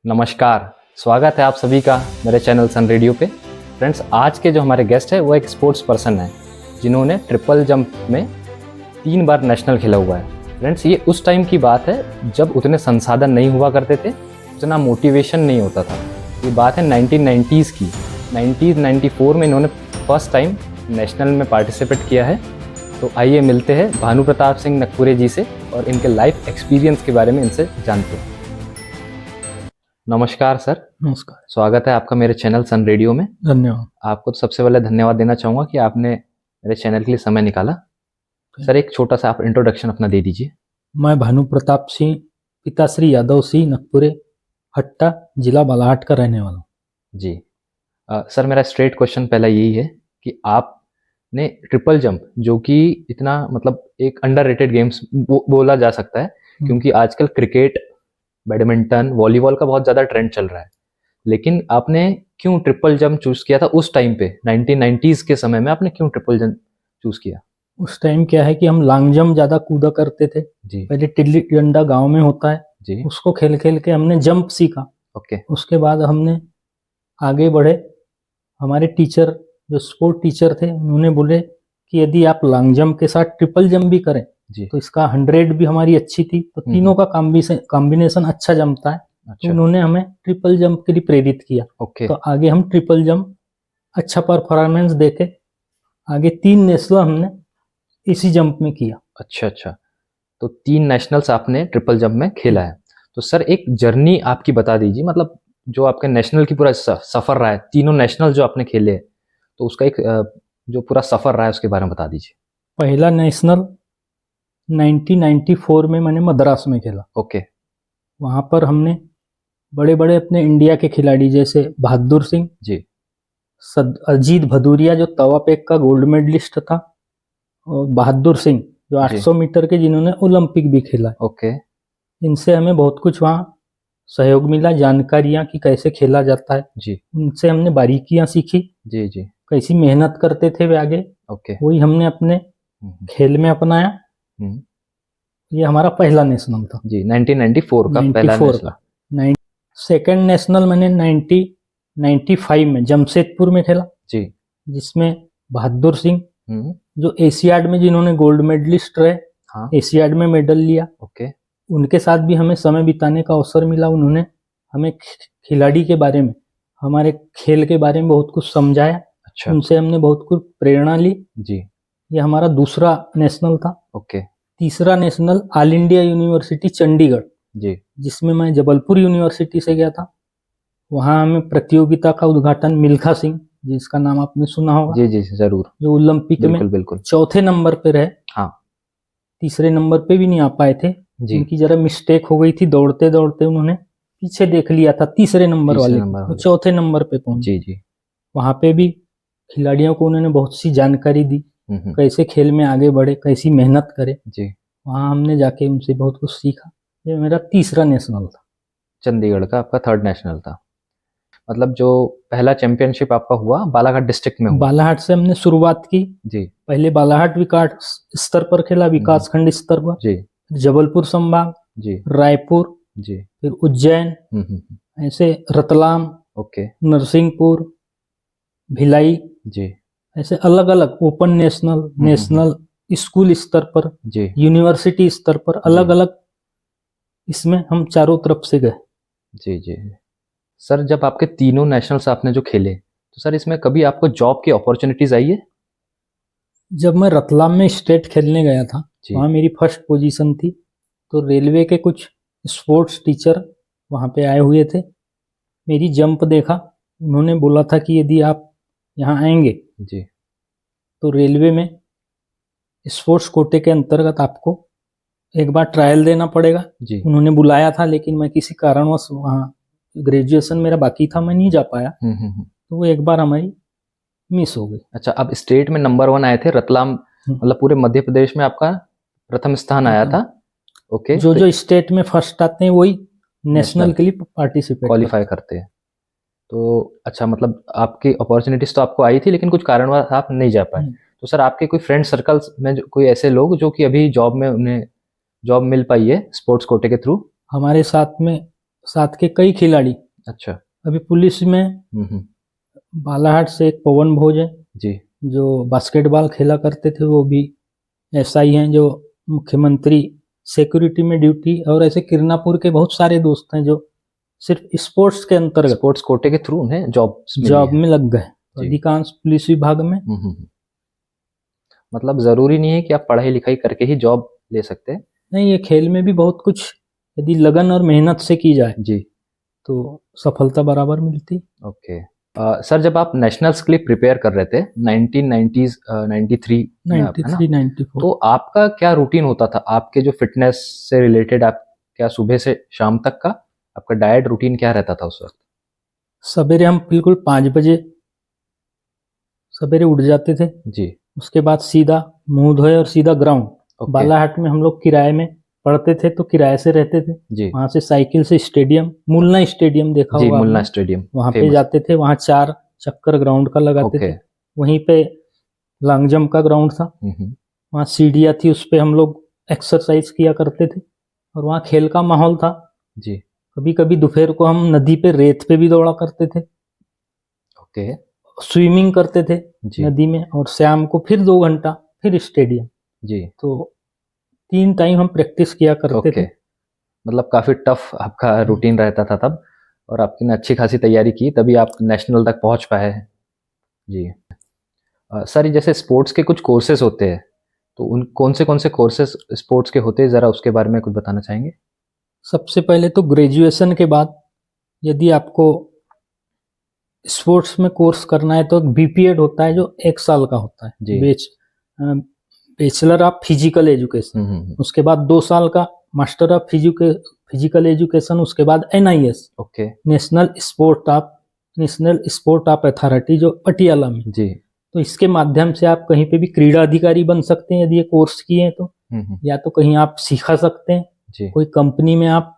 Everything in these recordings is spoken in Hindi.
नमस्कार, स्वागत है आप सभी का मेरे चैनल सन रेडियो पे। फ्रेंड्स, आज के जो हमारे गेस्ट है वो एक स्पोर्ट्स पर्सन है जिन्होंने ट्रिपल जंप में 3 बार नेशनल खेला हुआ है। फ्रेंड्स, ये उस टाइम की बात है जब उतने संसाधन नहीं हुआ करते थे, उतना मोटिवेशन नहीं होता था। ये बात है 1990s की। 1994 में इन्होंने फर्स्ट टाइम नेशनल में पार्टिसिपेट किया है। तो आइए मिलते हैं भानु प्रताप सिंह नकपुरे जी से और इनके लाइफ एक्सपीरियंस के बारे में इनसे जानते हैं। नमस्कार सर। नमस्कार। स्वागत है आपका मेरे चैनल सन रेडियो में। धन्यवाद। आपको तो सबसे पहले धन्यवाद देना चाहूँगा कि आपने मेरे चैनल के लिए समय निकाला। सर, एक छोटा सा आप इंट्रोडक्शन अपना दे दीजिए। मैं भानु प्रताप सिंह, पिता श्री यादव सिंह नकपुरे, हट्टा, जिला बालाहाट का रहने वाला हूँ। जी सर, मेरा स्ट्रेट क्वेश्चन पहला यही है कि आपने ट्रिपल जंप, जो कि इतना मतलब एक अंडररेटेड गेम्स बोला जा सकता है, क्योंकि आजकल क्रिकेट, बैडमिंटन, वॉलीबॉल का बहुत ज़्यादा ट्रेंड चल रहा है, लेकिन आपने क्यों ट्रिपल जंप चूज़ किया था उस टाइम पे? 1990s के समय में आपने क्यों ट्रिपल जंप चूज़ किया? उस टाइम क्या है कि हम लॉन्ग जंप ज़्यादा कूदा करते थे। जी पहले टिल्ली डंडा गांव में होता है, जी। उसको खेल खेल के हमने जंप सीखा। ओके। उसके बाद हमने आगे बढ़े। हमारे टीचर, जो स्पोर्ट टीचर थे, उन्होंने बोले कि यदि आप लॉन्ग जंप के साथ ट्रिपल जंप भी करें जी। तो इसका 100 भी हमारी अच्छी थी, तो तीनों का कॉम्बिनेशन अच्छा जमता है। तो उन्होंने हमें ट्रिपल जंप के लिए प्रेरित किया। ओके। तो आगे हम ट्रिपल जंप अच्छा परफॉर्मेंस देके आगे 3 नेशनल हमने इसी जंप में किया। अच्छा। तो 3 नेशनल्स आपने ट्रिपल जंप में खेला है। तो सर, एक जर्नी आपकी बता दीजिए, मतलब जो आपके नेशनल की पूरा सफ़र रहा है, तीनों नेशनल जो आपने खेले हैं, तो उसका एक जो पूरा सफ़र रहा है उसके बारे में बता दीजिए। पहला नेशनल 1994 में मैंने मद्रास में खेला। ओके। वहाँ पर हमने बड़े बड़े अपने इंडिया के खिलाड़ी जैसे बहादुर सिंह जी। अजीत भदूरिया जो तवा फेंक का गोल्ड मेडलिस्ट था, और बहादुर सिंह जो 800 मीटर के जिन्होंने ओलंपिक भी खेला। ओके। इनसे हमें बहुत कुछ वहाँ सहयोग मिला, जानकारियाँ कि कैसे खेला जाता है। जी उनसे हमने बारीकियाँ सीखी, जी जी। कैसी मेहनत करते थे वे आगे। ओके। वही हमने अपने खेल में अपनाया। ये हमारा पहला नेशनल था जी, 1994 का पहला 94 नेशनल। का। सेकेंड नेशनल मैंने 1995 में जमशेदपुर में खेला जी। जिसमें बहादुर सिंह जो एशियाड में जिन्होंने गोल्ड मेडलिस्ट रहे, हाँ। एशियाड में मेडल लिया, ओके। उनके साथ भी हमें समय बिताने का अवसर मिला। उन्होंने हमें खिलाड़ी के बारे में, हमारे खेल के बारे में बहुत कुछ समझाया। अच्छा। उनसे हमने बहुत कुछ प्रेरणा ली। जी। ये हमारा दूसरा नेशनल था। ओके। तीसरा national all India university Chandigarh, जी। जिसमें मैं जबलपुर यूनिवर्सिटी से गया था। वहाँ हमें प्रतियोगिता का उद्घाटन मिल्खा सिंह, जिसका नाम आपने सुना होगा, जी जी जरूर, जो ओलंपिक में बिल्कुल। चौथे नंबर पे रहे। हाँ। तीसरे नंबर पे भी नहीं आ पाए थे, उनकी जरा मिस्टेक हो गई थी, दौड़ते दौड़ते उन्होंने पीछे देख लिया था तीसरे नंबर वाले, वो चौथे नंबर पे पहुंचे। जी। वहाँ पे भी खिलाड़ियों को उन्होंने बहुत सी जानकारी दी, कैसे खेल में आगे बढ़े, कैसी मेहनत करे। जी। वहाँ हमने जाके उनसे बहुत कुछ सीखा। ये मेरा तीसरा नेशनल था। चंडीगढ़ का आपका थर्ड नेशनल था। मतलब जो पहला चैंपियनशिप आपका हुआ बालाघाट डिस्ट्रिक्ट में हुआ। बालाघाट से हमने शुरुआत की। जी। पहले बालाघाट विकास स्तर पर खेला, विकास खंड स्तर पर। जी। जबलपुर संभाग, जी, रायपुर, जी, फिर उज्जैन, ऐसे रतलाम, ओके, नरसिंहपुर, भिलाई, जी, ऐसे अलग अलग ओपन नेशनल, नेशनल स्कूल स्तर पर, जी, यूनिवर्सिटी स्तर पर, अलग अलग इसमें हम चारों तरफ से गए। जी जी। सर, जब आपके तीनों नेशनल्स आपने जो खेले, तो सर इसमें कभी आपको जॉब की अपॉर्चुनिटीज आई है? जब मैं रतलाम में स्टेट खेलने गया था, वहाँ मेरी फर्स्ट पोजीशन थी। तो रेलवे के कुछ स्पोर्ट्स टीचर वहाँ पे आए हुए थे, मेरी जंप देखा, उन्होंने बोला था कि यदि आप यहाँ आएंगे जी, तो रेलवे में स्पोर्ट्स कोटे के अंतर्गत आपको एक बार ट्रायल देना पड़ेगा जी। उन्होंने बुलाया था, लेकिन मैं किसी कारणवश, वहाँ ग्रेजुएशन मेरा बाकी था, मैं नहीं जा पाया। तो वो एक बार हमारी मिस हो गई। अच्छा, अब स्टेट में नंबर 1 आए थे रतलाम, मतलब पूरे मध्य प्रदेश में आपका प्रथम स्थान आया था। ओके। जो स्टेट में फर्स्ट आते हैं वही नेशनल के लिए पार्टिसिपेट क्वालिफाई करते हैं। तो अच्छा, मतलब आपकी अपॉर्चुनिटीज तो आपको आई थी, लेकिन कुछ कारणवश आप नहीं जा पाए। तो सर, आपके कोई फ्रेंड सर्कल्स में कोई ऐसे लोग जो कि अभी जॉब में, उन्हें जॉब मिल पाई है स्पोर्ट्स कोटे के थ्रू? हमारे साथ में साथ के कई खिलाड़ी। अच्छा। अभी पुलिस में हम्म। बालाहाट से एक पवन भोज है जी। जो बास्केटबॉल खेला करते थे, वो भी ऐसा ही हैं जो मुख्यमंत्री सिक्योरिटी में ड्यूटी, और ऐसे किरनापुर के बहुत सारे दोस्त हैं जो सिर्फ स्पोर्ट्स के अंतर्गत स्पोर्ट्स कोटे के थ्रू उन्हें जॉब में लग गए, जी। अधिकांश पुलिस विभाग में। मतलब जरूरी नहीं है कि आप पढ़ाई लिखाई करके ही जॉब ले सकते हैं। नहीं, ये खेल में भी बहुत कुछ यदि लगन और मेहनत से की जाए जी तो सफलता बराबर मिलती। ओके। सर जब आप नेशनल्स के लिए प्रिपेयर कर रहे थे 1990s 93 में आप, है ना, 93 94 तो आपका क्या रूटीन होता था? आपके जो फिटनेस से रिलेटेड आप क्या सुबह से शाम तक का आपका डाइट रूटीन क्या रहता था उस वक्त? सवेरे हम बिल्कुल 5 बजे सवेरे उठ जाते थे। जी। उसके बाद सीधा मुंह धोए और सीधा ग्राउंड। ओके। बालाहाट में हम लोग किराए में पढ़ते थे तो किराए से रहते थे। जी। वहां से साइकिल से स्टेडियम, मुलना स्टेडियम देखा जी, होगा मुलना आपने? स्टेडियम वहां पे फेमस। जाते थे, वहां 4 चक्कर ग्राउंड का लगाते ओके। थे। वहीं पे लॉन्ग जंप का ग्राउंड था, वहाँ सीढ़ियाँ थी, उस पे हम लोग एक्सरसाइज किया करते थे और वहाँ खेल का माहौल था। जी। कभी कभी दोपहर को हम नदी पे रेत पे भी दौड़ा करते थे, ओके। स्विमिंग करते थे जी। नदी में, और शाम को फिर 2 घंटा फिर स्टेडियम। जी। तो 3 टाइम हम प्रैक्टिस किया करते ओके। थे। मतलब काफी टफ आपका रूटीन रहता था तब, और आपने अच्छी खासी तैयारी की तभी आप नेशनल तक पहुंच पाए हैं। जी। सर ये जैसे स्पोर्ट्स के कुछ कोर्सेज होते हैं, तो उन कौन से कोर्सेज स्पोर्ट्स के होते हैं, ज़रा उसके बारे में कुछ बताना चाहेंगे? सबसे पहले तो ग्रेजुएशन के बाद यदि आपको स्पोर्ट्स में कोर्स करना है तो बीपीएड होता है जो 1 साल का होता जी। है, बैचलर ऑफ फिजिकल एजुकेशन। उसके बाद 2 साल का मास्टर ऑफ फिजिकल एजुकेशन, उसके बाद NIS, okay. National sport of authority, जो पटियाला में। जी। तो इसके माध्यम से आप कहीं पे भी क्रीड़ा अधिकारी बन सकते हैं यदि ये कोर्स किए हैं तो, या तो कहीं आप सिखा सकते हैं, जी। कोई कंपनी में आप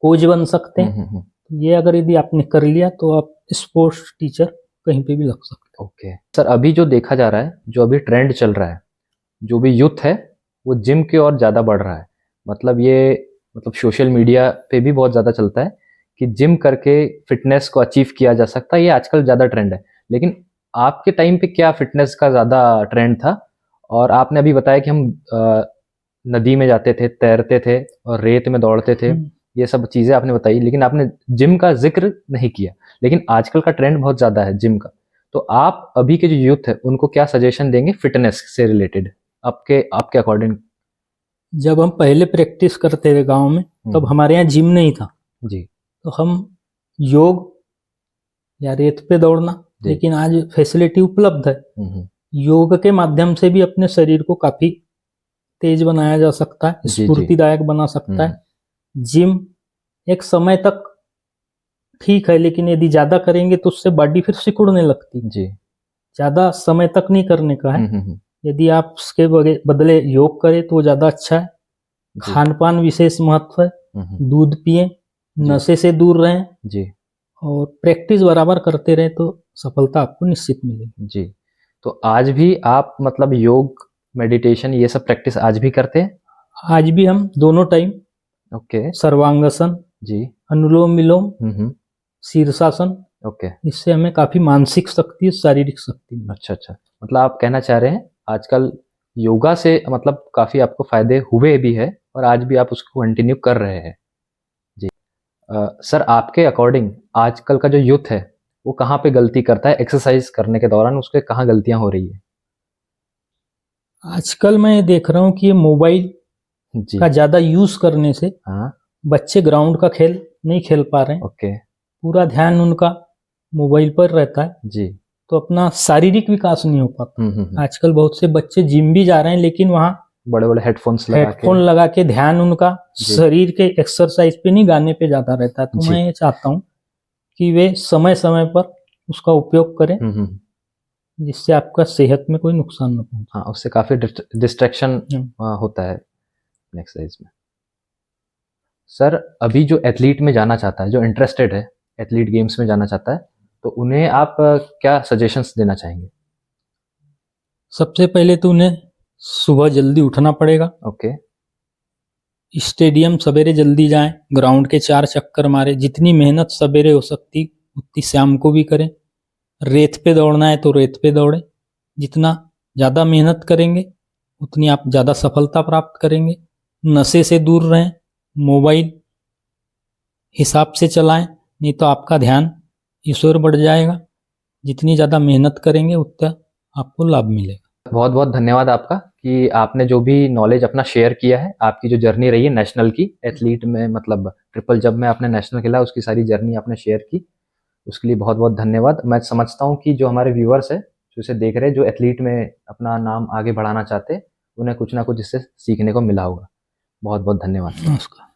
कोच बन सकते हैं। ये अगर यदि आपने कर लिया तो आप स्पोर्ट्स टीचर कहीं पे भी लग सकते हैं। ओके। सर अभी जो देखा जा रहा है, जो अभी ट्रेंड चल रहा है, जो भी यूथ है वो जिम की ओर ज़्यादा बढ़ रहा है। मतलब सोशल मीडिया पे भी बहुत ज़्यादा चलता है कि जिम करके फिटनेस को अचीव किया जा सकता है, ये आजकल ज़्यादा ट्रेंड है। लेकिन आपके टाइम पे क्या फिटनेस का ज़्यादा ट्रेंड था? और आपने अभी बताया कि हम नदी में जाते थे, तैरते थे और रेत में दौड़ते थे, ये सब चीज़ें आपने बताई, लेकिन आपने जिम का जिक्र नहीं किया। लेकिन आजकल का ट्रेंड बहुत ज़्यादा है जिम का, तो आप अभी के जो यूथ है उनको क्या सजेशन देंगे फिटनेस से रिलेटेड आपके अकॉर्डिंग? जब हम पहले प्रैक्टिस करते थे गांव में, तब हमारे यहाँ जिम नहीं था जी। तो हम योग या रेत पे दौड़ना, लेकिन आज फैसिलिटी उपलब्ध है, योग के माध्यम से भी अपने शरीर को काफी तेज बनाया जा सकता है, स्फूर्तिदायक बना सकता है। जिम एक समय तक ठीक है, लेकिन यदि ज्यादा करेंगे तो उससे बॉडी फिर सिकुड़ने लगती है। ज्यादा समय तक नहीं करने का है। यदि आप उसके बदले योग करें तो ज्यादा अच्छा है। खान पान विशेष महत्व है, दूध पिए, नशे से दूर रहें जी, और प्रैक्टिस बराबर करते रहे तो सफलता आपको निश्चित मिलेगी जी। तो आज भी आप मतलब योग, मेडिटेशन, ये सब प्रैक्टिस आज भी करते हैं? आज भी हम दोनों टाइम ओके। सर्वांगासन जी, अनुलोम विलोम, शीर्षासन, ओके, इससे हमें काफी मानसिक शक्ति, शारीरिक शक्ति। अच्छा। मतलब आप कहना चाह रहे हैं आजकल योगा से मतलब काफी आपको फायदे हुए भी है और आज भी आप उसको कंटिन्यू कर रहे हैं जी। सर आपके अकॉर्डिंग आजकल का जो यूथ है वो कहाँ पे गलती करता है एक्सरसाइज करने के दौरान, उसके कहाँ गलतियां हो रही है? आजकल मैं देख रहा हूँ कि ये मोबाइल का ज्यादा यूज करने से बच्चे ग्राउंड का खेल नहीं खेल पा रहे हैं। ओके। पूरा ध्यान उनका मोबाइल पर रहता है जी, तो अपना शारीरिक विकास नहीं हो पाता। आजकल बहुत से बच्चे जिम भी जा रहे हैं, लेकिन वहाँ बड़े बड़े हेडफोन लगा के ध्यान उनका शरीर के एक्सरसाइज पे नहीं, गाने पे ज्यादा रहता है। तो मैं ये चाहता हूँ कि वे समय समय पर उसका उपयोग करें, जिससे आपका सेहत में कोई नुकसान न पहुंचे। हाँ, उससे काफी डिस्ट्रैक्शन होता है एक्सरसाइज में। सर अभी जो एथलीट में जाना चाहता है, जो इंटरेस्टेड है एथलीट गेम्स में जाना चाहता है, तो उन्हें आप क्या सजेशंस देना चाहेंगे? सबसे पहले तो उन्हें सुबह जल्दी उठना पड़ेगा। ओके। स्टेडियम सवेरे जल्दी जाएं, ग्राउंड के 4 चक्कर मारे, जितनी मेहनत सवेरे हो सकती उतनी शाम को भी करें। रेत पे दौड़ना है तो रेत पे दौड़ें, जितना ज़्यादा मेहनत करेंगे उतनी आप ज़्यादा सफलता प्राप्त करेंगे। नशे से दूर रहें, मोबाइल हिसाब से चलाएं, नहीं तो आपका ध्यान इस ओर बढ़ जाएगा। जितनी ज़्यादा मेहनत करेंगे उतना आपको लाभ मिलेगा। बहुत बहुत धन्यवाद आपका कि आपने जो भी नॉलेज अपना शेयर किया है, आपकी जो जर्नी रही है नेशनल की एथलीट में, मतलब ट्रिपल जंप में आपने नेशनल खेला, उसकी सारी जर्नी आपने शेयर की, उसके लिए बहुत बहुत धन्यवाद। मैं समझता हूँ कि जो हमारे व्यूअर्स है, जो इसे देख रहे हैं, जो एथलीट में अपना नाम आगे बढ़ाना चाहते हैं, उन्हें कुछ ना कुछ इससे सीखने को मिला होगा। बहुत बहुत धन्यवाद। नमस्कार।